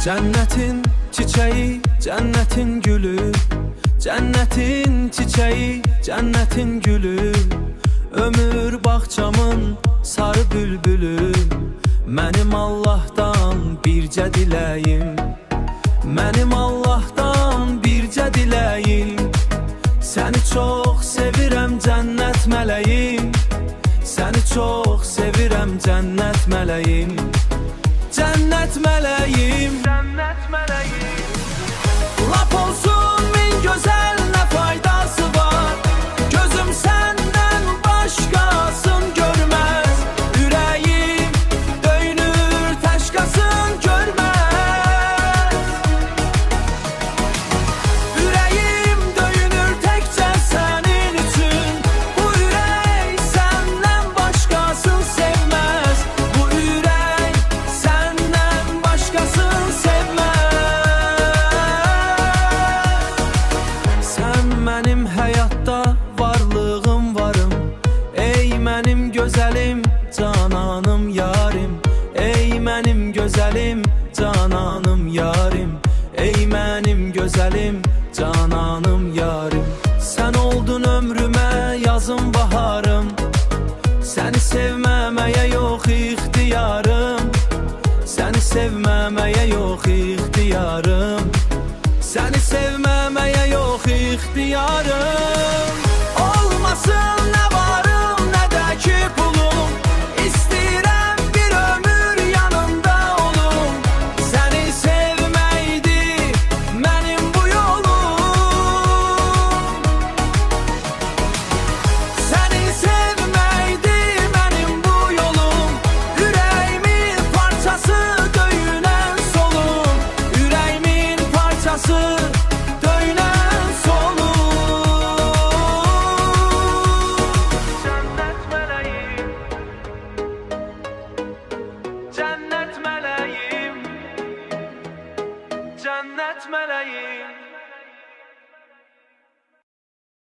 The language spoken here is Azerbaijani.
Cennetin çiçeği, cennetin gülü, cennetin çiçeği, cennetin gülü, ömür bağçamın sarı bülbülü. Mənim Allah'tan bircə diləyim, mənim Allah'tan bircə diləyim. Səni çox sevirəm cənnət mələyim, səni çox sevirəm cənnət mələyim. Cennet meleğim, cennet meleğim. Laf olsun min güzel, ne faydası var? Gözüm senden başkasın görmez. Yüreğim döynür teşkasın görmez. Yüreğim döynür tekçe senin için. Bu yürek senden başkasın sevmez. Bu yürek başkasın sevmez. Sen benim hayatta varlığım varım. Ey benim güzelim, cananım yarim. Ey benim güzelim, cananım yarim. Ey benim güzelim, cananım yarim. Sen oldun ömrüme yazım baharım. Seni sevmemeye yok ihtiyarım. Seni sevmemeye yok ihtiyarım. Seni sevmemeye yok ihtiyarım. Olmasın ne varım ne de ki pulum. İstəyirəm bir ömür yanında olum. Seni sevmeydi benim bu yolum. Seni sevmeydi benim bu yolum. Yüreğimin parçası döyünen solum. Yüreğimin parçası